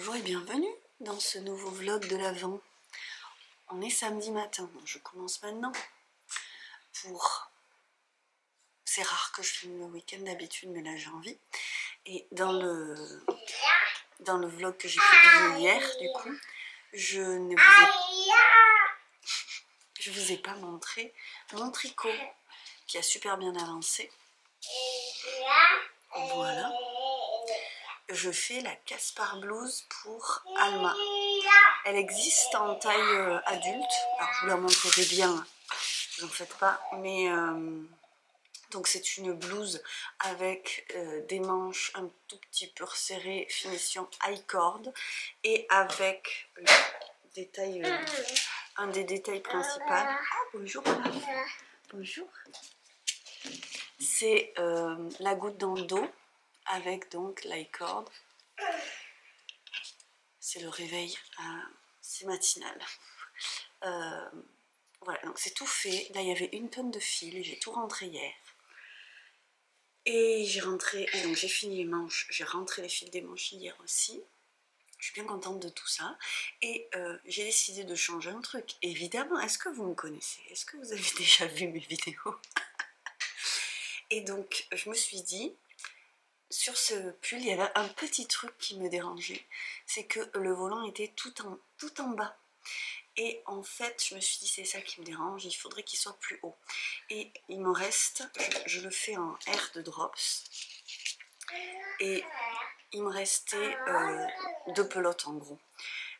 Bonjour et bienvenue dans ce nouveau vlog de l'Avent. On est samedi matin, je commence maintenant C'est rare que je filme le week-end d'habitude, mais là j'ai envie. Et dans le vlog que j'ai publié hier, du coup, je vous ai pas montré mon tricot qui a super bien avancé. Voilà. Je fais la Caspar blouse pour Alma. Elle existe en taille adulte. Alors je vous la montrerai bien, vous en faites pas. Mais donc c'est une blouse avec des manches un tout petit peu resserrées, finition high cord, et avec un des détails principaux. Ah, bonjour. Bonjour. C'est la goutte dans le dos. Avec donc l'high cord. C'est le réveil, c'est matinal. Voilà, donc c'est tout fait. Là, il y avait une tonne de fil, j'ai tout rentré hier. Et donc j'ai fini les manches, j'ai rentré les fils des manches hier aussi. Je suis bien contente de tout ça. Et j'ai décidé de changer un truc. Évidemment, est-ce que vous me connaissez? Est-ce que vous avez déjà vu mes vidéos? Et donc, je me suis dit... Sur ce pull, il y avait un petit truc qui me dérangeait, c'est que le volant était tout en bas. Et en fait, je me suis dit, c'est ça qui me dérange, il faudrait qu'il soit plus haut. Et il me reste, je le fais en R de drops, et il me restait 2 pelotes en gros.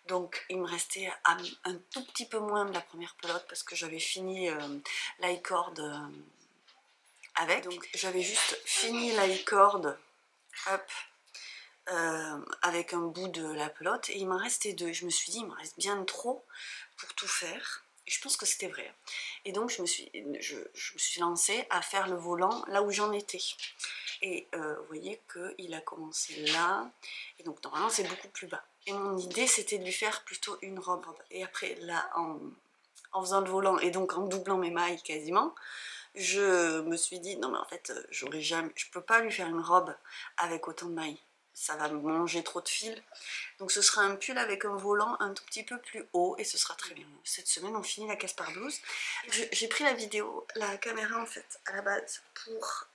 Donc il me restait un tout petit peu moins de la première pelote parce que j'avais fini l'high cord avec. Donc j'avais juste fini l'high cord. Hop, avec un bout de la pelote, et il m'en restait 2. Je me suis dit, il me reste bien trop pour tout faire, et je pense que c'était vrai. Et donc je me suis lancée à faire le volant là où j'en étais. Et vous voyez qu'il a commencé là, et donc normalement c'est beaucoup plus bas. Et mon idée c'était de lui faire plutôt une robe. Et après là, en faisant le volant et donc en doublant mes mailles quasiment, je me suis dit non mais en fait je peux pas lui faire une robe avec autant de mailles, ça va me manger trop de fil. Donc ce sera un pull avec un volant un tout petit peu plus haut et ce sera très bien. Cette semaine on finit la Caspar blouse. J'ai pris la caméra en fait à la base pour...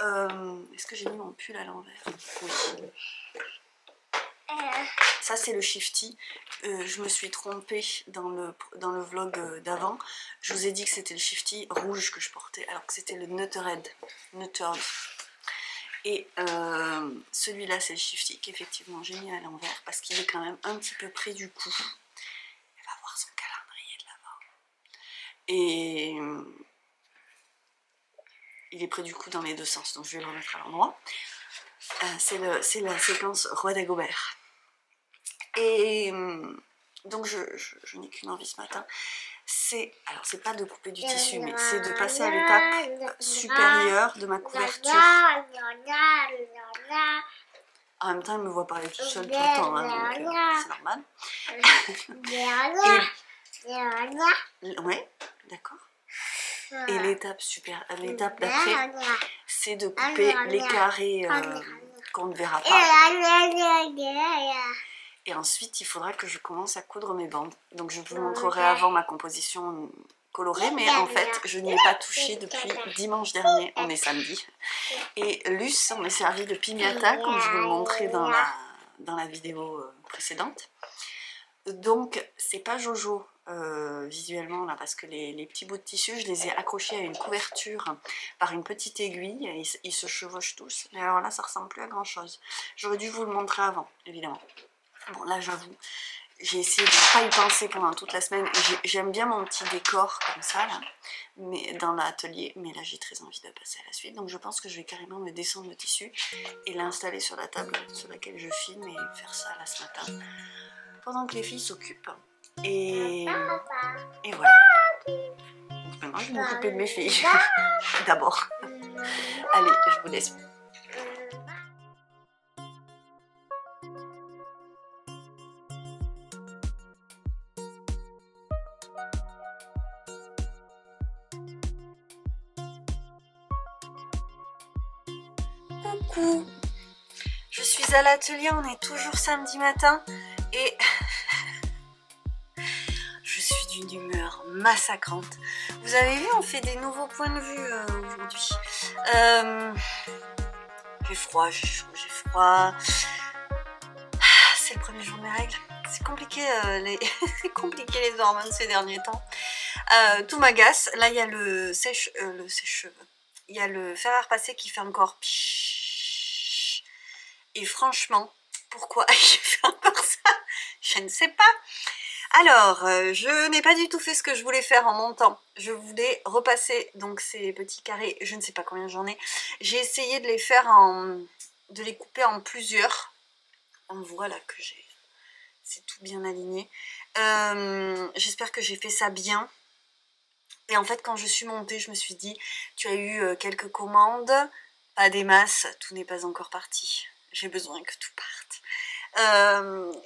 Est-ce que j'ai mis mon pull à l'envers? Oui. Ça c'est le shifty, je me suis trompée dans le vlog d'avant, je vous ai dit que c'était le shifty rouge que je portais alors que c'était le Nuttered. Et celui-là c'est le shifty qu'effectivement j'ai mis à l'envers parce qu'il est quand même un petit peu près du cou. Elle va voir son calendrier de l'avant. Et il est près du cou dans les deux sens, donc je vais le remettre à l'endroit. C'est la séquence Roi d'Agobert. Et donc je n'ai qu'une envie ce matin, alors c'est pas de couper du tissu, mais c'est de passer à l'étape supérieure de ma couverture. En même temps, elle me voit parler toute seule tout le temps, hein, donc c'est normal. Ouais, d'accord. Et l'étape d'après, c'est de couper les carrés qu'on ne verra pas. Et ensuite, il faudra que je commence à coudre mes bandes. Donc je vous montrerai avant ma composition colorée, mais en fait, je n'y ai pas touché depuis dimanche dernier, on est samedi. Et Luce, on est servi de piñata, comme je vous le montrais dans la vidéo précédente. Donc, c'est pas Jojo visuellement là, parce que les petits bouts de tissu, je les ai accrochés à une couverture par une petite aiguille, et ils se chevauchent tous. Mais alors là, ça ressemble plus à grand chose. J'aurais dû vous le montrer avant, évidemment. Bon, là, j'avoue, j'ai essayé de ne pas y penser pendant toute la semaine. J'aime bien mon petit décor comme ça, là, mais dans l'atelier. Mais là, j'ai très envie de passer à la suite. Donc, je pense que je vais carrément me descendre le tissu et l'installer sur la table sur laquelle je filme et faire ça là ce matin, pendant que les filles s'occupent. Et voilà. Maintenant, je vais m'occuper de mes filles. D'abord. Allez, je vous laisse. Coucou, je suis à l'atelier, on est toujours samedi matin. Et je suis d'une humeur massacrante. Vous avez vu, on fait des nouveaux points de vue aujourd'hui. J'ai froid, j'ai chaud, j'ai froid. C'est le premier jour de mes règles. C'est compliqué, c'est compliqué les hormones ces derniers temps. Tout m'agace. Là, il y a le sèche-cheveux. Il y a le fer à repasser qui fait encore pshhh. Et franchement, pourquoi il fait encore ça? Je ne sais pas. Alors, je n'ai pas du tout fait ce que je voulais faire en montant. Je voulais repasser donc ces petits carrés, je ne sais pas combien j'en ai. J'ai essayé de les faire de les couper en plusieurs. On voit là que c'est tout bien aligné. J'espère que j'ai fait ça bien. Et en fait, quand je suis montée, je me suis dit, tu as eu quelques commandes, pas des masses, tout n'est pas encore parti. J'ai besoin que tout parte.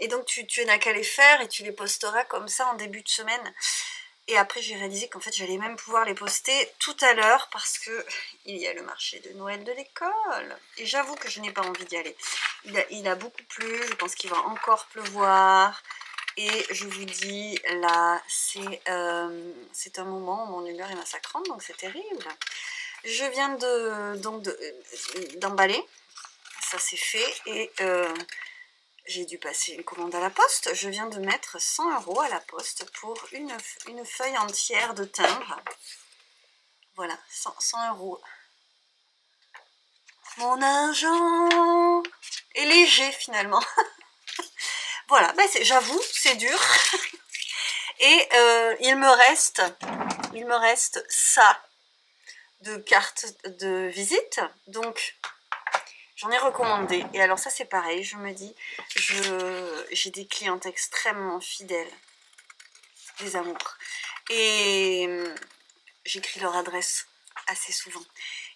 Et donc, tu n'as qu'à les faire et tu les posteras comme ça en début de semaine. Et après, j'ai réalisé qu'en fait, j'allais même pouvoir les poster tout à l'heure parce que il y a le marché de Noël de l'école. Et j'avoue que je n'ai pas envie d'y aller. Il a beaucoup plu, je pense qu'il va encore pleuvoir. Et je vous dis, là, c'est un moment où mon humeur est massacrante, donc c'est terrible. Je viens d'emballer, ça c'est fait, et j'ai dû passer une commande à la poste. Je viens de mettre 100 € à la poste pour une feuille entière de timbre. Voilà, 100 €. Mon argent est léger finalement. Voilà, ben j'avoue, c'est dur. Et il me reste ça de carte de visite. Donc, j'en ai recommandé. Et alors ça, c'est pareil. Je me dis, j'ai des clientes extrêmement fidèles. Des amours. Et j'écris leur adresse assez souvent.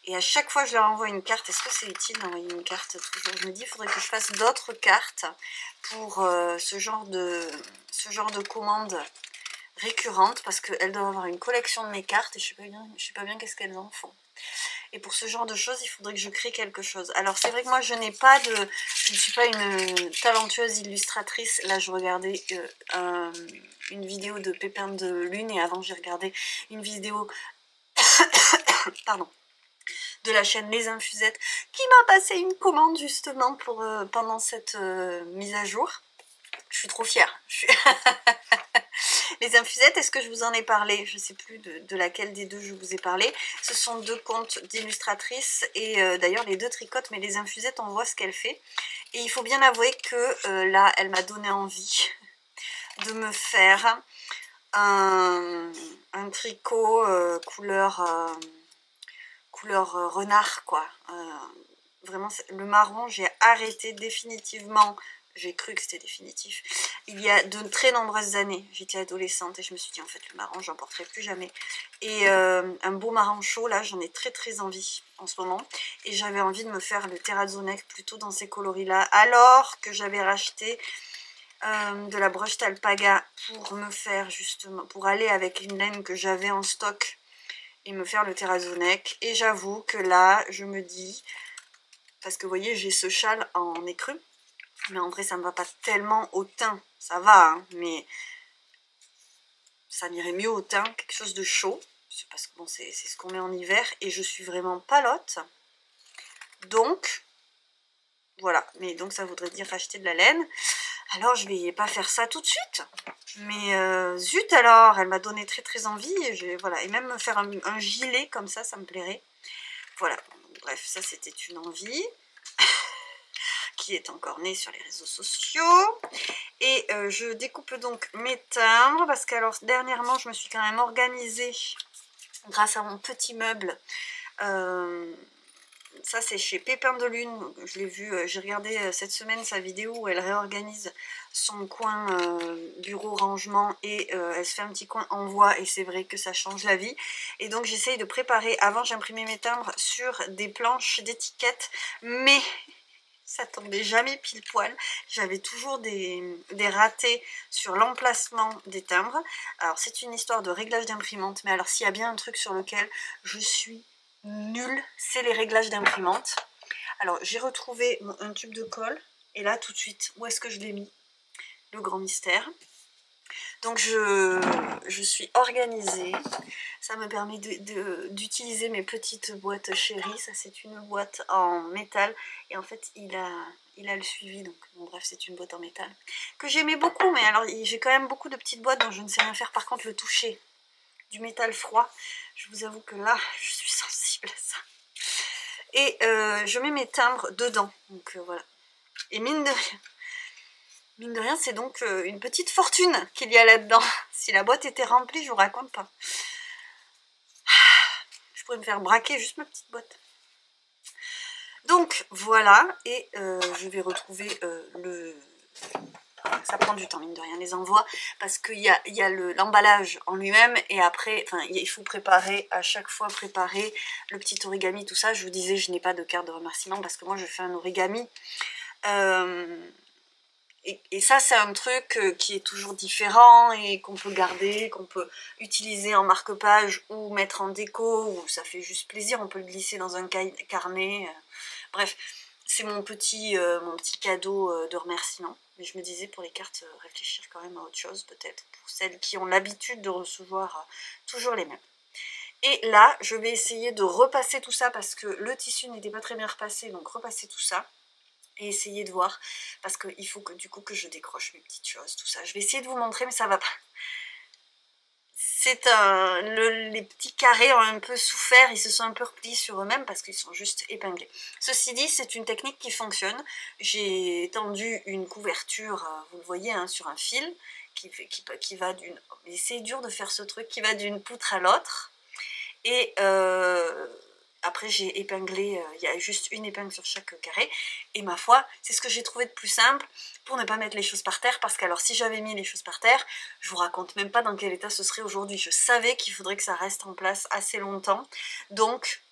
Et à chaque fois, je leur envoie une carte. Est-ce que c'est utile d'envoyer une carte toujours? Je me dis, il faudrait que je fasse d'autres cartes pour ce genre de commande récurrente, parce qu'elles doivent avoir une collection de mes cartes et je sais pas bien qu'est-ce qu'elles en font. Et pour ce genre de choses, il faudrait que je crée quelque chose. Alors c'est vrai que moi je ne suis pas une talentueuse illustratrice. Là je regardais une vidéo de Pépin de Lune et avant j'ai regardé une vidéo pardon, de la chaîne Les Infusettes qui m'a passé une commande justement pour pendant cette mise à jour. Je suis trop fière. Les Infusettes, est-ce que je vous en ai parlé? Je ne sais plus de laquelle des deux je vous ai parlé. Ce sont deux comptes d'illustratrices et d'ailleurs les deux tricotent, mais Les Infusettes, on voit ce qu'elle fait. Et il faut bien avouer que là, elle m'a donné envie de me faire un tricot couleur renard, quoi. Vraiment, le marron, j'ai arrêté définitivement. J'ai cru que c'était définitif. Il y a de très nombreuses années, j'étais adolescente et je me suis dit en fait le marron, j'en porterai plus jamais. Et un beau marron chaud, là, j'en ai très très envie en ce moment. Et j'avais envie de me faire le terrazzo neck plutôt dans ces coloris-là, alors que j'avais racheté de la broche alpaga pour me faire justement, pour aller avec une laine que j'avais en stock et me faire le terrazzo neck. Et j'avoue que là, je me dis, parce que vous voyez, j'ai ce châle en écru. Mais en vrai, ça ne me va pas tellement au teint. Ça va, hein, mais ça m'irait mieux au teint, quelque chose de chaud. Parce que bon, c'est ce qu'on met en hiver. Et je suis vraiment palote. Donc, voilà. Mais donc, ça voudrait dire acheter de la laine. Alors, je vais pas faire ça tout de suite. Mais zut alors, elle m'a donné très très envie. Voilà. Et même me faire un gilet comme ça me plairait. Voilà. Bref, ça c'était une envie. Qui est encore née sur les réseaux sociaux. Et je découpe donc mes timbres parce que alors dernièrement je me suis quand même organisée grâce à mon petit meuble. Ça c'est chez Pépin de Lune, je l'ai vu, j'ai regardé cette semaine sa vidéo où elle réorganise son coin bureau rangement et elle se fait un petit coin envoi et c'est vrai que ça change la vie. Et donc j'essaye de préparer, avant j'imprimais mes timbres sur des planches d'étiquettes, mais ça tombait jamais pile poil. J'avais toujours des ratés sur l'emplacement des timbres. Alors c'est une histoire de réglage d'imprimante, mais alors s'il y a bien un truc sur lequel je suis nulle, c'est les réglages d'imprimante. Alors j'ai retrouvé un tube de colle, et là tout de suite, où est-ce que je l'ai mis? le grand mystère. Donc je suis organisée, ça me permet d'utiliser mes petites boîtes chéries. Ça c'est une boîte en métal et en fait il a le suivi, donc bon, bref, c'est une boîte en métal que j'aimais beaucoup, mais alors j'ai quand même beaucoup de petites boîtes dont je ne sais rien faire. Par contre le toucher du métal froid, je vous avoue que là je suis sensible à ça. Et je mets mes timbres dedans, donc voilà. Et mine de rien, c'est donc une petite fortune qu'il y a là-dedans. Si la boîte était remplie, je vous raconte pas. Je pourrais me faire braquer juste ma petite boîte. Donc voilà, et je vais retrouver le... Ça prend du temps, mine de rien, les envois, parce qu'il y a l'emballage en lui-même, et après, enfin, il faut préparer, à chaque fois préparer le petit origami, tout ça. Je vous disais, je n'ai pas de carte de remerciement, parce que moi, je fais un origami. Et ça, c'est un truc qui est toujours différent et qu'on peut garder, qu'on peut utiliser en marque-page ou mettre en déco, ou ça fait juste plaisir, on peut le glisser dans un carnet. Bref, c'est mon petit cadeau de remerciement. Mais je me disais, pour les cartes, réfléchir quand même à autre chose, peut-être, pour celles qui ont l'habitude de recevoir toujours les mêmes. Et là, je vais essayer de repasser tout ça, parce que le tissu n'était pas très bien repassé, donc repasser tout ça. Et essayer de voir, parce qu'il faut que du coup que je décroche mes petites choses, tout ça. Je vais essayer de vous montrer, mais ça va pas. C'est les petits carrés ont un peu souffert, ils se sont un peu repliés sur eux-mêmes parce qu'ils sont juste épinglés. Ceci dit, c'est une technique qui fonctionne. J'ai tendu une couverture, vous le voyez, hein, sur un fil, qui va d'une... Mais c'est dur de faire ce truc, qui va d'une poutre à l'autre. Et après j'ai épinglé, il y a juste une épingle sur chaque carré, et ma foi, c'est ce que j'ai trouvé de plus simple pour ne pas mettre les choses par terre, parce que alors si j'avais mis les choses par terre, je vous raconte même pas dans quel état ce serait aujourd'hui. Je savais qu'il faudrait que ça reste en place assez longtemps, donc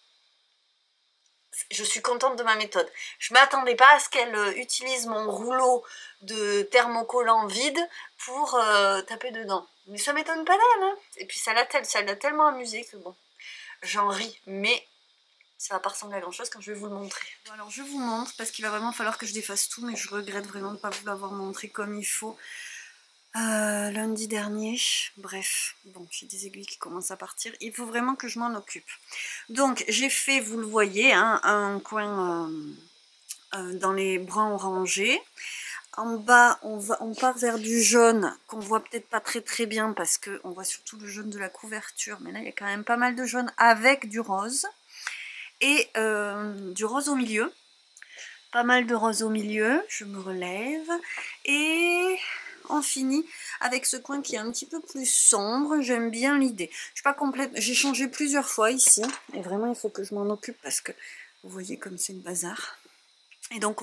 je suis contente de ma méthode. Je m'attendais pas à ce qu'elle utilise mon rouleau de thermocollant vide pour taper dedans, mais ça m'étonne pas d'elle, hein. Et puis ça l'a tellement amusé que bon, j'en ris, mais ça va pas ressembler à grand chose quand je vais vous le montrer. Bon, alors je vous montre, parce qu'il va vraiment falloir que je défasse tout, mais je regrette vraiment de ne pas vous l'avoir montré comme il faut lundi dernier. Bref, bon, j'ai des aiguilles qui commencent à partir, il faut vraiment que je m'en occupe. Donc j'ai fait, vous le voyez, hein, un coin dans les brins orangés. En bas, on part vers du jaune qu'on voit peut-être pas très bien, parce qu'on voit surtout le jaune de la couverture, mais là il y a quand même pas mal de jaune avec du rose. Et du rose au milieu, pas mal de rose au milieu, je me relève, et on finit avec ce coin qui est un petit peu plus sombre. J'aime bien l'idée, je suis pas complète, j'ai changé plusieurs fois ici, et vraiment il faut que je m'en occupe, parce que vous voyez comme c'est le bazar, et donc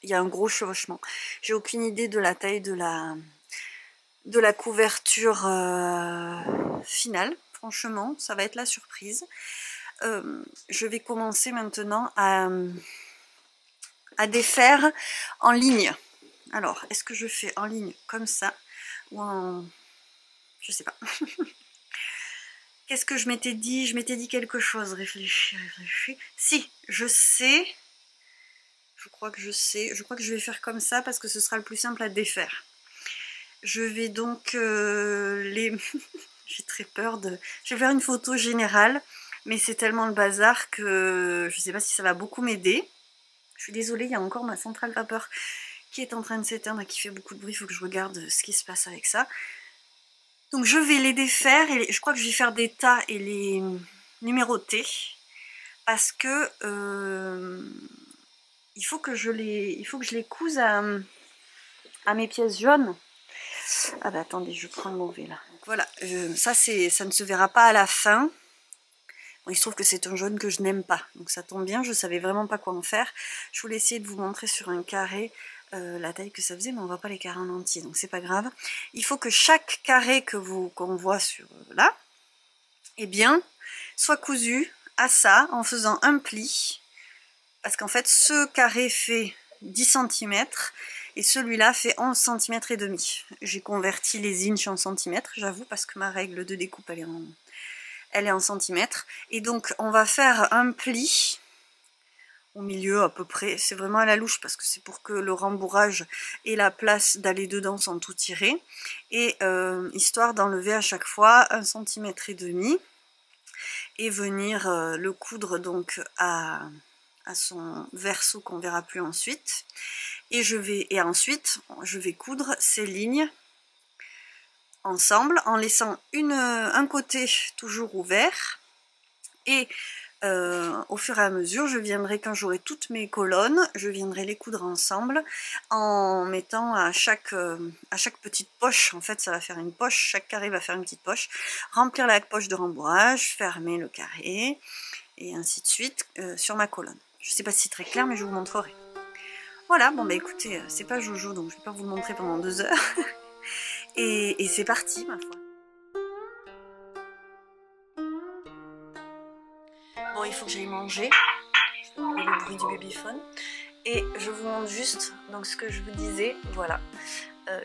il y a un gros chevauchement. J'ai aucune idée de la taille de la couverture finale, franchement, ça va être la surprise. Je vais commencer maintenant à défaire en ligne. Alors, est-ce que je fais en ligne comme ça ou en... je sais pas. Qu'est-ce que je m'étais dit? Je m'étais dit quelque chose. Réfléchis. Si, je sais. Je crois que je sais. Je crois que je vais faire comme ça parce que ce sera le plus simple à défaire. Je vais donc j'ai très peur de... Je vais faire une photo générale, mais c'est tellement le bazar que je sais pas si ça va beaucoup m'aider. Je suis désolée, il y a encore ma centrale vapeur qui est en train de s'éteindre et qui fait beaucoup de bruit, il faut que je regarde ce qui se passe avec ça. Donc je vais les défaire, et je crois que je vais faire des tas et les numéroter, parce que il faut que je les couse à mes pièces jaunes. Ah bah attendez, je prends le mauvais là. Donc voilà, ça ne se verra pas à la fin. Bon, il se trouve que c'est un jaune que je n'aime pas, donc ça tombe bien, je savais vraiment pas quoi en faire. Je voulais essayer de vous montrer sur un carré la taille que ça faisait, mais on voit pas les carrés en entier, donc c'est pas grave. Il faut que chaque carré qu'on voit sur là, eh bien, soit cousu à ça, en faisant un pli, parce qu'en fait, ce carré fait 10 cm, et celui-là fait 11 cm et demi. J'ai converti les inches en centimètres, j'avoue, parce que ma règle de découpe, elle est en centimètres. Et donc, on va faire un pli. au milieu à peu près, c'est vraiment à la louche parce que c'est pour que le rembourrage ait la place d'aller dedans sans tout tirer, et histoire d'enlever à chaque fois 1,5 cm et venir le coudre donc à son verso qu'on verra plus ensuite, et ensuite je vais coudre ces lignes ensemble en laissant un côté toujours ouvert, et au fur et à mesure je viendrai, quand j'aurai toutes mes colonnes, je viendrai les coudre ensemble en mettant à chaque petite poche, en fait ça va faire une poche, chaque carré va faire une petite poche, remplir la poche de rembourrage, fermer le carré et ainsi de suite sur ma colonne. Je sais pas si c'est très clair mais je vous montrerai. Voilà, bon bah écoutez, c'est pas Jojo donc je vais pas vous le montrer pendant 2 heures. Et c'est parti ma foi. Bon, il faut que j'aille manger, le bruit du babyphone. Et je vous montre juste donc ce que je vous disais, voilà.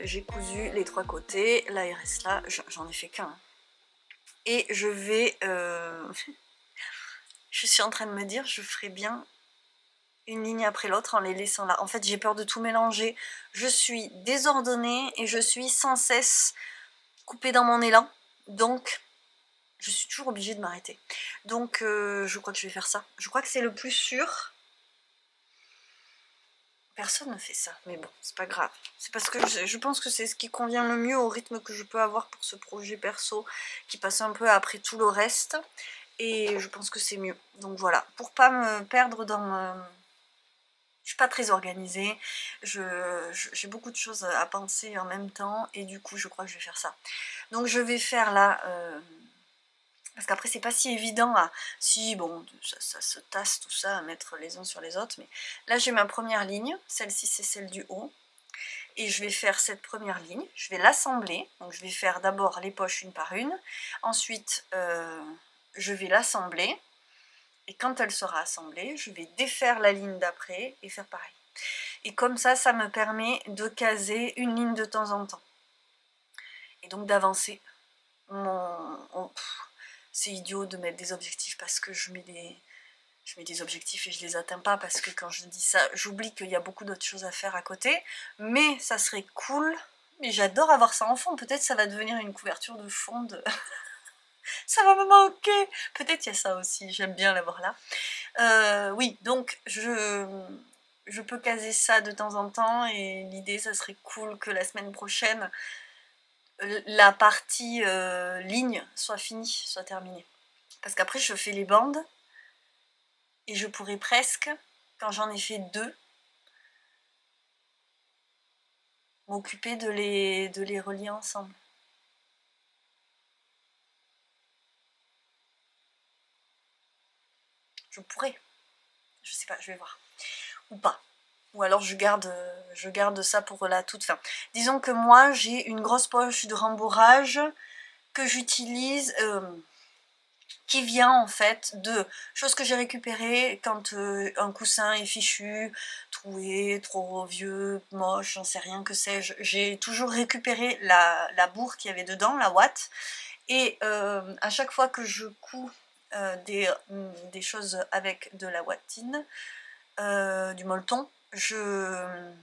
J'ai cousu les 3 côtés, là il reste là, j'en ai fait qu'un. Hein. Et je vais... je suis en train de me dire, je ferai bien une ligne après l'autre en les laissant là. En fait, j'ai peur de tout mélanger. Je suis désordonnée et je suis sans cesse coupée dans mon élan. Donc, je suis toujours obligée de m'arrêter. Donc, je crois que je vais faire ça. Je crois que c'est le plus sûr. Personne ne fait ça, mais bon, c'est pas grave. C'est parce que je pense que c'est ce qui convient le mieux au rythme que je peux avoir pour ce projet perso qui passe un peu après tout le reste. Et je pense que c'est mieux. Donc voilà, pour pas me perdre dans... Je suis pas très organisée, j'ai beaucoup de choses à penser en même temps et du coup je crois que je vais faire ça. Donc je vais faire là... parce qu'après c'est pas si évident à... Si bon, ça se tasse tout ça à mettre les uns sur les autres, mais là j'ai ma première ligne, celle-ci c'est celle du haut, et je vais faire cette première ligne, je vais l'assembler, donc je vais faire d'abord les poches une par une, ensuite je vais l'assembler, et quand elle sera assemblée, je vais défaire la ligne d'après et faire pareil. Et comme ça, ça me permet de caser une ligne de temps en temps, et donc d'avancer c'est idiot de mettre des objectifs parce que je mets des objectifs et je les atteins pas parce que quand je dis ça, j'oublie qu'il y a beaucoup d'autres choses à faire à côté, mais ça serait cool, mais j'adore avoir ça en fond, peut-être ça va devenir une couverture de fond de... ça va me manquer, peut-être il y a ça aussi, j'aime bien l'avoir là. Oui, donc je peux caser ça de temps en temps et l'idée ça serait cool que la semaine prochaine la partie ligne soit finie, soit terminée. Parce qu'après je fais les bandes et je pourrais presque, quand j'en ai fait 2, m'occuper de les relier ensemble. Je pourrais, je sais pas, je vais voir. Ou pas. Ou alors je garde ça pour la toute fin. Disons que moi j'ai une grosse poche de rembourrage que j'utilise, qui vient en fait de choses que j'ai récupérées quand un coussin est fichu, troué, trop vieux, moche, j'en sais rien, que sais-je. J'ai toujours récupéré la bourre qu'il y avait dedans, la ouate, et à chaque fois que je couds des choses avec de la ouatine, du molleton, je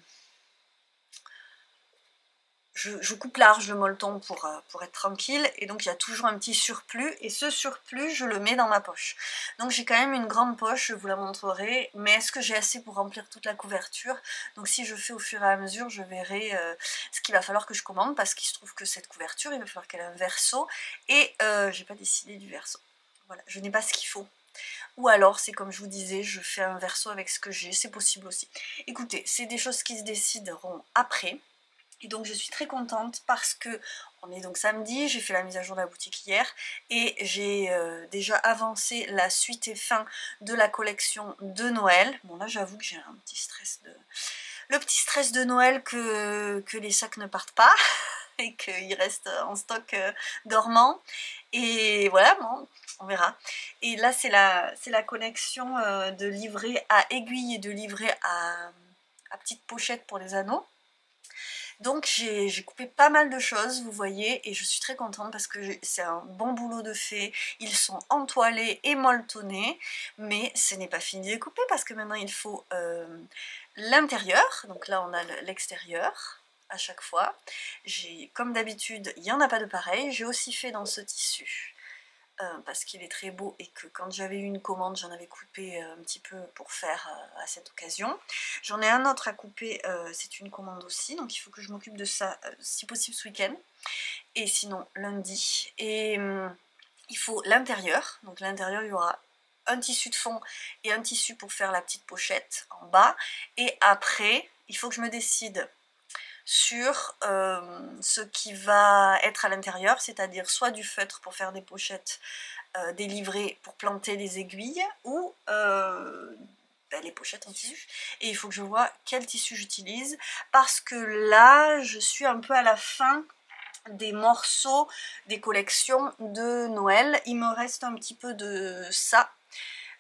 coupe large le molleton pour être tranquille, et donc il y a toujours un petit surplus, et ce surplus je le mets dans ma poche. Donc j'ai quand même une grande poche, je vous la montrerai, mais est-ce que j'ai assez pour remplir toute la couverture? Donc si je fais au fur et à mesure, je verrai ce qu'il va falloir que je commande, parce qu'il se trouve que cette couverture, il va falloir qu'elle ait un verso, et j'ai pas décidé du verso. Voilà, je n'ai pas ce qu'il faut. Ou alors, c'est comme je vous disais, je fais un verso avec ce que j'ai, c'est possible aussi. Écoutez, c'est des choses qui se décideront après. Et donc je suis très contente parce que on est donc samedi, j'ai fait la mise à jour de la boutique hier et j'ai déjà avancé la suite et fin de la collection de Noël. Bon là j'avoue que j'ai un petit stress de... Le petit stress de Noël que les sacs ne partent pas et qu'ils restent en stock dormant. Et voilà, bon, on verra. Et là c'est la collection de livret à aiguille et de livret à petite pochette pour les anneaux. Donc j'ai coupé pas mal de choses, vous voyez, et je suis très contente parce que c'est un bon boulot de fait. Ils sont entoilés et molletonnés, mais ce n'est pas fini de les couper parce que maintenant il faut l'intérieur. Donc là on a l'extérieur à chaque fois. Comme d'habitude, il n'y en a pas de pareil. J'ai aussi fait dans ce tissu. Parce qu'il est très beau et que quand j'avais eu une commande, j'en avais coupé un petit peu pour faire à cette occasion. J'en ai un autre à couper, c'est une commande aussi, donc il faut que je m'occupe de ça, si possible ce week-end, et sinon lundi. Et il faut l'intérieur, donc l'intérieur il y aura un tissu de fond et un tissu pour faire la petite pochette en bas, et après il faut que je me décide sur ce qui va être à l'intérieur, c'est-à-dire soit du feutre pour faire des pochettes, des livrets pour planter les aiguilles, ou les pochettes en tissu. Et il faut que je vois quel tissu j'utilise, parce que là, je suis un peu à la fin des morceaux des collections de Noël. Il me reste un petit peu de ça,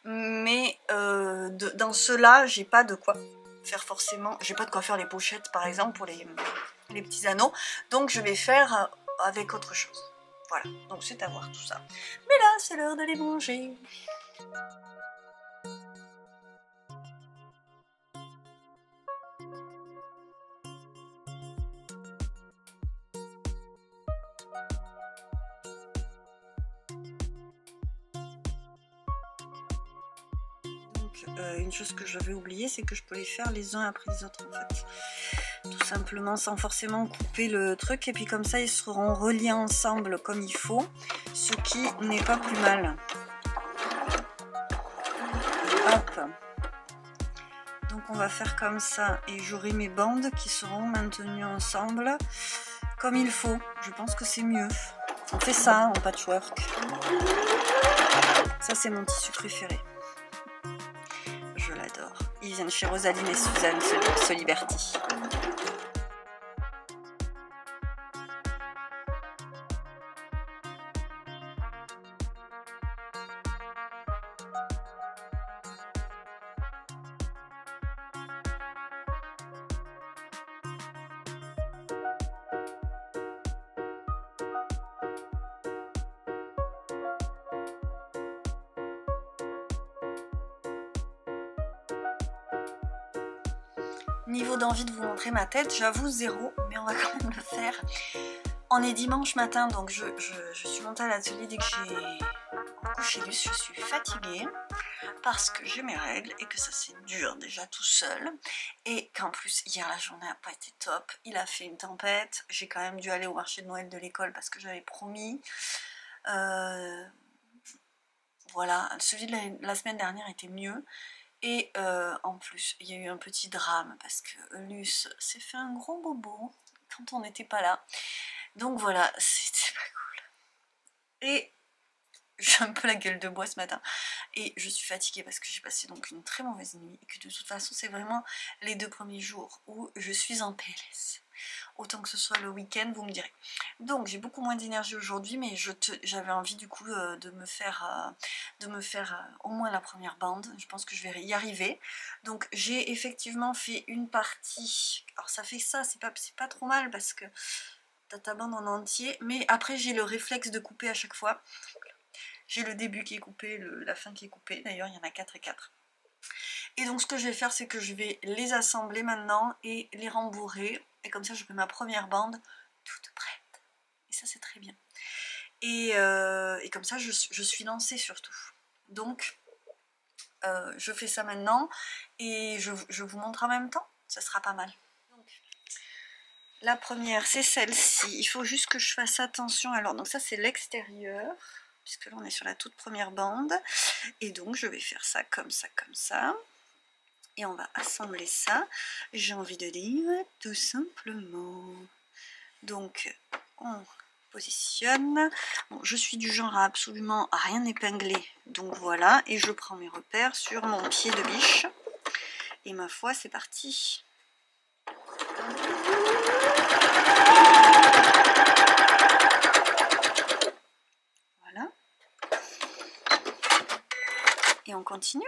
mais dans ceux-là, j'ai pas de quoi faire forcément, j'ai pas de quoi faire les pochettes par exemple pour les petits anneaux, donc je vais faire avec autre chose. Voilà, donc c'est à voir tout ça. Mais là, c'est l'heure d'aller manger. Une chose que j'avais oublié, c'est que je peux les faire les uns après les autres en fait. Tout simplement sans forcément couper le truc, et puis comme ça ils seront reliés ensemble comme il faut, ce qui n'est pas plus mal. Hop. Donc on va faire comme ça et j'aurai mes bandes qui seront maintenues ensemble comme il faut. Je pense que c'est mieux. On fait ça en patchwork. Ça c'est mon tissu préféré. Je l'adore. Il vient de chez Rosaline et Suzanne, ce Liberty. Niveau d'envie de vous montrer ma tête, j'avoue zéro, mais on va quand même le faire. On est dimanche matin, donc je suis montée à l'atelier dès que j'ai couché Luce. Je suis fatiguée parce que j'ai mes règles et que ça c'est dur déjà tout seul. Et qu'en plus hier la journée n'a pas été top, il a fait une tempête, j'ai quand même dû aller au marché de Noël de l'école parce que j'avais promis. Voilà, celui de la semaine dernière était mieux. Et en plus, il y a eu un petit drame parce que Luce s'est fait un gros bobo quand on n'était pas là. Donc voilà, c'était pas cool. Et j'ai un peu la gueule de bois ce matin. Et je suis fatiguée parce que j'ai passé donc une très mauvaise nuit. Et que de toute façon, c'est vraiment les 2 premiers jours où je suis en PLS. Autant que ce soit le week-end, vous me direz. Donc j'ai beaucoup moins d'énergie aujourd'hui, mais j'avais envie du coup de me faire au moins la première bande. Je pense que je vais y arriver. Donc j'ai effectivement fait une partie. Alors ça fait ça, c'est pas trop mal parce que t'as ta bande en entier. Mais après j'ai le réflexe de couper à chaque fois. J'ai le début qui est coupé, la fin qui est coupée. D'ailleurs il y en a 4 et 4. Et donc ce que je vais faire, c'est que je vais les assembler maintenant et les rembourrer. Et comme ça, je fais ma première bande toute prête. Et ça, c'est très bien. Et comme ça, je suis lancée surtout. Donc, je fais ça maintenant. Et je vous montre en même temps. Ça sera pas mal. Donc, la première, c'est celle-ci. Il faut juste que je fasse attention. Alors, donc ça, c'est l'extérieur. Puisque là, on est sur la toute première bande. Et donc, je vais faire ça comme ça, comme ça. Et on va assembler ça, j'ai envie de dire, tout simplement. Donc, on positionne. Bon, je suis du genre à absolument rien épingler, donc voilà. Et je prends mes repères sur mon pied de biche. Et ma foi, c'est parti. Voilà. Et on continue.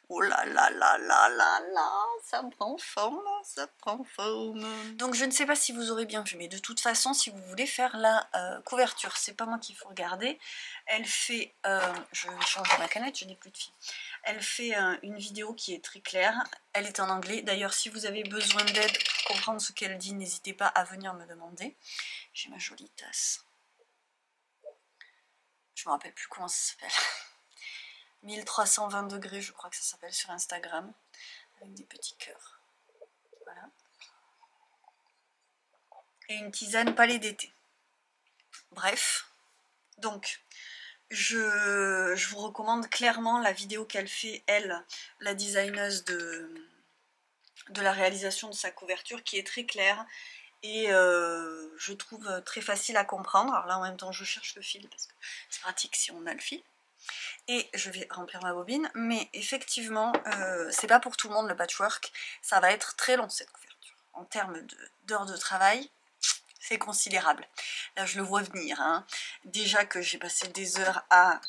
Oh là là là là là là, ça prend forme, ça prend forme. Donc je ne sais pas si vous aurez bien vu, mais de toute façon, si vous voulez faire la couverture, c'est pas moi qu'il faut regarder. Elle fait, je vais changer ma canette, je n'ai plus de fil. Elle fait une vidéo qui est très claire, elle est en anglais. D'ailleurs, si vous avez besoin d'aide pour comprendre ce qu'elle dit, n'hésitez pas à venir me demander. J'ai ma jolie tasse. Je me rappelle plus comment ça s'appelle. 1320 degrés, je crois que ça s'appelle sur Instagram, avec des petits cœurs. Voilà. Et une tisane palais d'été. Bref, donc je vous recommande clairement la vidéo qu'elle fait, elle, la designeuse de la réalisation de sa couverture, qui est très claire et je trouve très facile à comprendre. Alors là en même temps je cherche le fil parce que c'est pratique si on a le fil. Et je vais remplir ma bobine, mais effectivement, c'est pas pour tout le monde le patchwork, ça va être très long cette couverture. En termes d'heures de travail, c'est considérable. Là je le vois venir, hein. Déjà que j'ai passé des heures à...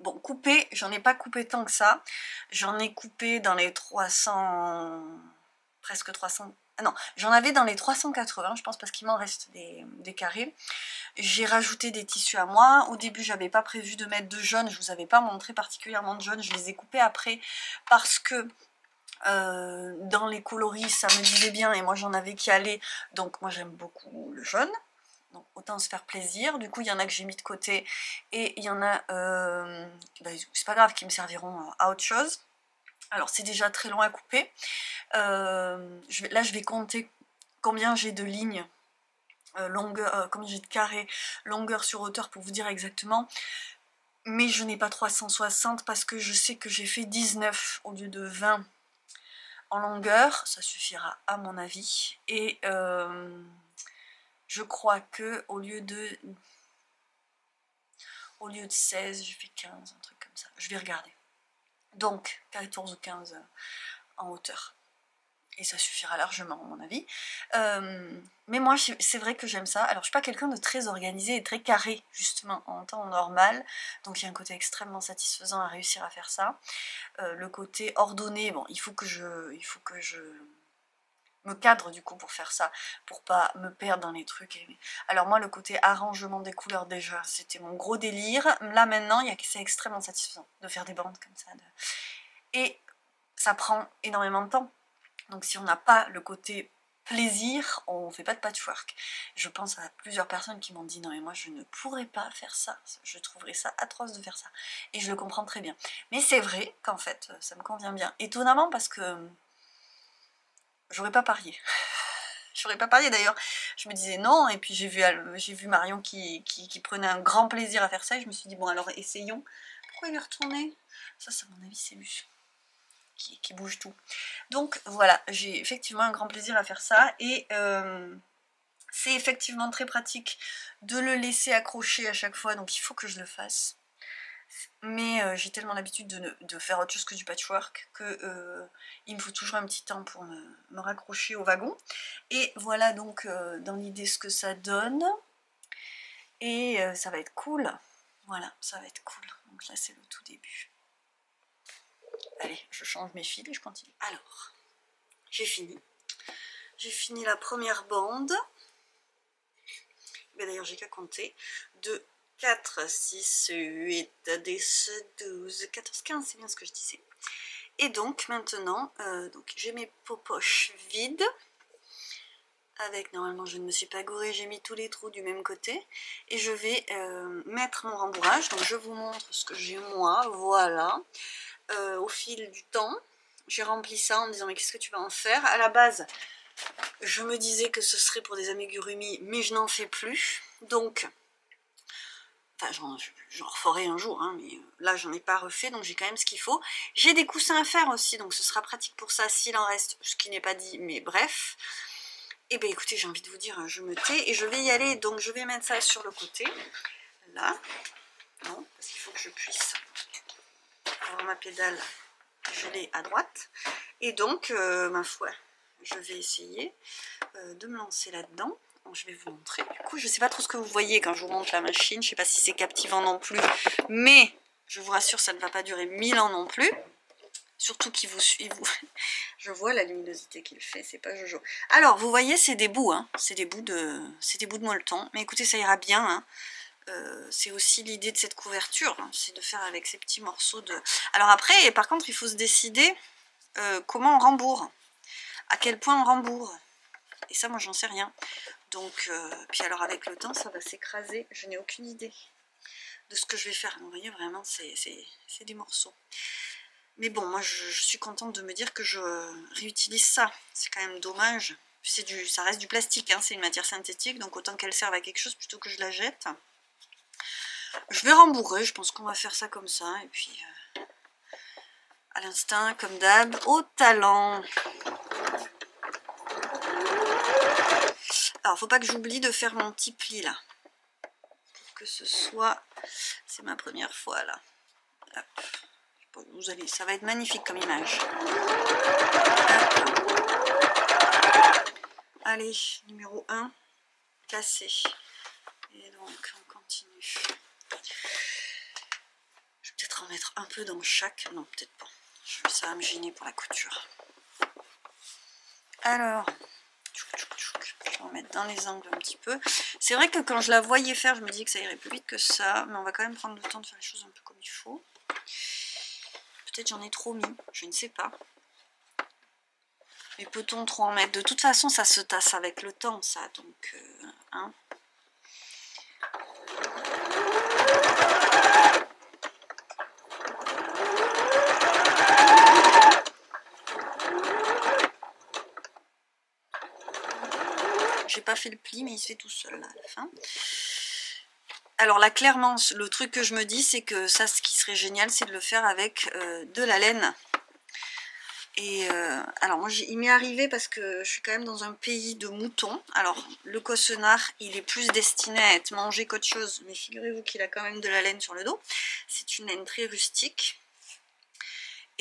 Bon, couper, j'en ai pas coupé tant que ça, j'en ai coupé dans les 300... presque 300... Non, j'en avais dans les 380, je pense, parce qu'il m'en reste des carrés. J'ai rajouté des tissus à moi. Au début, j'avais pas prévu de mettre de jaune. Je vous avais pas montré particulièrement de jaune. Je les ai coupés après parce que dans les coloris, ça me disait bien et moi j'en avais qui allaient. Donc moi j'aime beaucoup le jaune. Donc autant se faire plaisir. Du coup, il y en a que j'ai mis de côté et il y en a, c'est pas grave, qui me serviront à autre chose. Alors c'est déjà très long à couper. Là je vais compter combien j'ai de lignes, longueur, combien j'ai de carrés, longueur sur hauteur pour vous dire exactement. Mais je n'ai pas 360 parce que je sais que j'ai fait 19 au lieu de 20 en longueur. Ça suffira à mon avis. Et je crois que au lieu de 16, j'ai fait 15, un truc comme ça. Je vais regarder. Donc 14 ou 15 en hauteur. Et ça suffira largement à mon avis. Mais moi c'est vrai que j'aime ça. Alors je suis pas quelqu'un de très organisé et très carré justement en temps normal. Donc il y a un côté extrêmement satisfaisant à réussir à faire ça. Le côté ordonné, bon, il faut que je me cadre du coup pour faire ça, pour pas me perdre dans les trucs. Alors moi le côté arrangement des couleurs déjà, c'était mon gros délire. Là maintenant c'est extrêmement satisfaisant de faire des bandes comme ça. Et ça prend énormément de temps. Donc si on n'a pas le côté plaisir, on ne fait pas de patchwork. Je pense à plusieurs personnes qui m'ont dit non mais moi je ne pourrais pas faire ça, je trouverais ça atroce de faire ça. Et je le comprends très bien. Mais c'est vrai qu'en fait ça me convient bien. Étonnamment parce que j'aurais pas parié. J'aurais pas parié d'ailleurs. Je me disais non et puis j'ai vu Marion qui prenait un grand plaisir à faire ça et je me suis dit bon alors essayons. Pourquoi il est retourné? Ça à mon avis c'est lui. Qui bouge tout. Donc voilà, j'ai effectivement un grand plaisir à faire ça et c'est effectivement très pratique de le laisser accrocher à chaque fois, donc il faut que je le fasse. Mais j'ai tellement l'habitude de faire autre chose que du patchwork que il me faut toujours un petit temps pour me raccrocher au wagon. Et voilà donc dans l'idée ce que ça donne. Et ça va être cool. Voilà, ça va être cool. Donc là c'est le tout début. Allez, je change mes fils et je continue. Alors, j'ai fini. J'ai fini la première bande. D'ailleurs, j'ai qu'à compter. 2, 4, 6, 8, 10, 12, 14, 15, c'est bien ce que je disais. Et donc, maintenant, j'ai mes poches vides. Avec, normalement, je ne me suis pas gourée, j'ai mis tous les trous du même côté. Et je vais mettre mon rembourrage. Donc, je vous montre ce que j'ai moi. Voilà. Au fil du temps, j'ai rempli ça en me disant mais qu'est-ce que tu vas en faire? À la base, je me disais que ce serait pour des amigurumis, mais je n'en fais plus. Donc, enfin j'en referai un jour, hein, mais là j'en ai pas refait, donc j'ai quand même ce qu'il faut. J'ai des coussins à faire aussi, donc ce sera pratique pour ça s'il en reste, ce qui n'est pas dit, mais bref. Et bien écoutez, j'ai envie de vous dire, je me tais et je vais y aller, donc je vais mettre ça sur le côté, là, non, parce qu'il faut que je puisse avoir ma pédale. Je l'ai à droite et donc ma foi je vais essayer de me lancer là dedans. Je vais vous montrer du coup, je sais pas trop ce que vous voyez quand je vous montre la machine, je sais pas si c'est captivant non plus, mais je vous rassure ça ne va pas durer 1000 ans non plus. Surtout qu'il vous suit. Je vois la luminosité qu'il fait, c'est pas Jojo. Alors, vous voyez, c'est des bouts, hein. C'est des bouts de molleton. Mais écoutez, ça ira bien, hein. C'est aussi l'idée de cette couverture, hein, c'est de faire avec ces petits morceaux de... Alors après, par contre, il faut se décider comment on rembourre. À quel point on rembourre. Et ça, moi, j'en sais rien. Donc, puis alors avec le temps, ça va s'écraser. Je n'ai aucune idée de ce que je vais faire. Vous voyez, vraiment, c'est des morceaux. Mais bon, moi, je suis contente de me dire que je réutilise ça. C'est quand même dommage. Ça reste du plastique, hein, c'est une matière synthétique, donc autant qu'elle serve à quelque chose plutôt que je la jette. Je vais rembourrer, je pense qu'on va faire ça comme ça. Et puis, à l'instinct, comme d'hab, au talent. Alors, faut pas que j'oublie de faire mon petit pli, là. Pour que ce soit... C'est ma première fois, là. Hop. Vous allez, ça va être magnifique comme image. Hop. Allez, numéro 1, placé. Et donc, on continue. Je vais peut-être en mettre un peu dans chaque. Non, peut-être pas. Ça va me gêner pour la couture. Alors, je vais en mettre dans les angles un petit peu. C'est vrai que quand je la voyais faire, je me disais que ça irait plus vite que ça. Mais on va quand même prendre le temps de faire les choses un peu comme il faut. Peut-être j'en ai trop mis, je ne sais pas. Mais peut-on trop en mettre? De toute façon, ça se tasse avec le temps, ça. Donc, hein. J'ai pas fait le pli, mais il se fait tout seul, là, à la fin. Alors là, clairement, le truc que je me dis, c'est que ça, ce qui serait génial, c'est de le faire avec de la laine. Et alors moi, il m'est arrivé parce que je suis quand même dans un pays de moutons. Alors, le cossenard, il est plus destiné à être mangé qu'autre chose. Mais figurez-vous qu'il a quand même de la laine sur le dos. C'est une laine très rustique.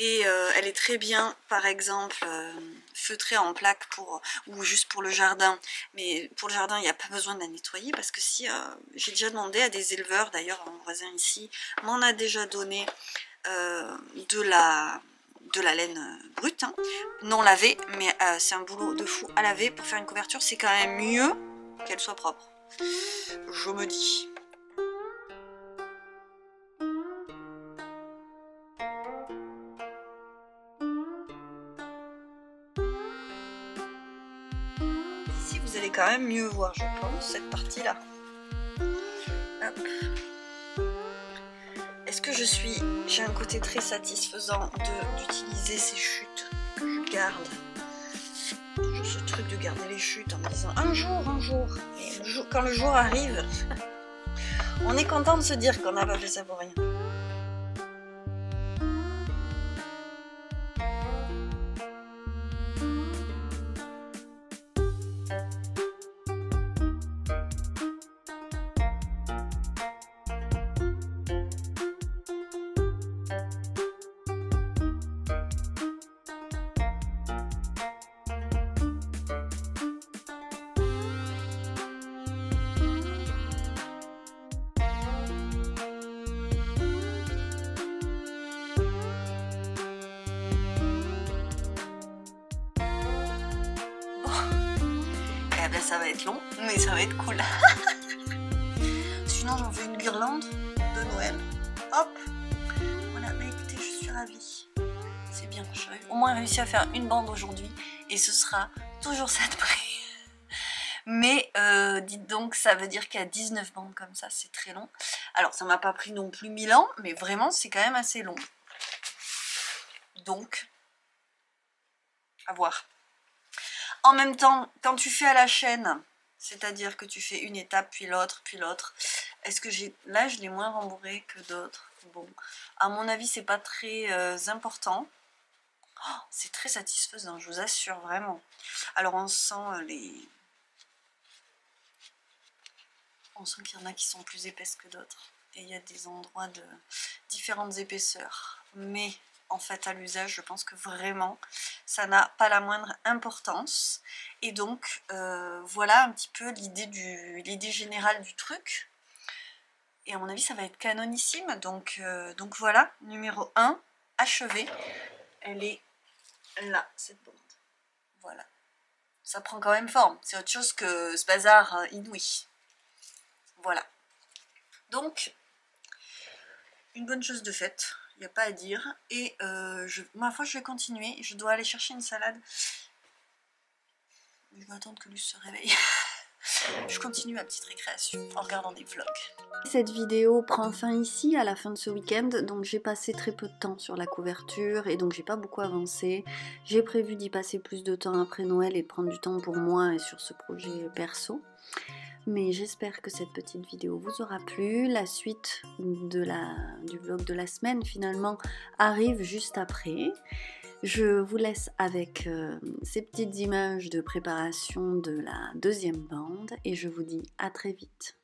Et elle est très bien, par exemple, feutrée en plaques ou juste pour le jardin. Mais pour le jardin, il n'y a pas besoin de la nettoyer parce que si j'ai déjà demandé à des éleveurs, d'ailleurs mon voisin ici m'en a déjà donné de la laine brute, hein, non lavée, mais c'est un boulot de fou à laver. Pour faire une couverture, c'est quand même mieux qu'elle soit propre. Je me dis. Vous allez quand même mieux voir, je pense, cette partie-là. Est-ce que j'ai un côté très satisfaisant d'utiliser ces chutes que je garde. Toujours ce truc de garder les chutes en me disant un jour. Et quand le jour arrive, on est content de se dire qu'on n'a pas fait ça pour rien. Ça va être long, mais ça va être cool. Sinon, j'en fais une guirlande de Noël. Hop. Voilà, mais écoutez, je suis ravie. C'est bien, j'ai au moins réussi à faire une bande aujourd'hui et ce sera toujours ça de prix. Mais dites donc, ça veut dire qu'il y a 19 bandes comme ça, c'est très long. Alors, ça m'a pas pris non plus 1000 ans, mais vraiment, c'est quand même assez long. Donc, à voir. En même temps, quand tu fais à la chaîne, c'est-à-dire que tu fais une étape, puis l'autre, est-ce que là, je l'ai moins rembourré que d'autres? Bon, à mon avis, c'est pas très important. Oh, c'est très satisfaisant, je vous assure, vraiment. Alors, on sent on sent qu'il y en a qui sont plus épaisses que d'autres. Et il y a des endroits de différentes épaisseurs. Mais en fait, à l'usage, je pense que vraiment, ça n'a pas la moindre importance. Et donc, voilà un petit peu l'idée générale du truc. Et à mon avis, ça va être canonissime. Donc voilà, numéro 1, achevé. elle est là, cette bande. Voilà. Ça prend quand même forme. C'est autre chose que ce bazar inouï. Voilà. Donc, une bonne chose de faite. Il n'y a pas à dire. Et ma foi, je vais continuer. Je dois aller chercher une salade. Je vais attendre que Luce se réveille. Je continue ma petite récréation en regardant des vlogs. Cette vidéo prend fin ici à la fin de ce week-end, donc j'ai passé très peu de temps sur la couverture et donc j'ai pas beaucoup avancé. J'ai prévu d'y passer plus de temps après Noël et de prendre du temps pour moi et sur ce projet perso. Mais j'espère que cette petite vidéo vous aura plu. La suite du vlog de la semaine finalement arrive juste après. Je vous laisse avec ces petites images de préparation de la deuxième bande et je vous dis à très vite.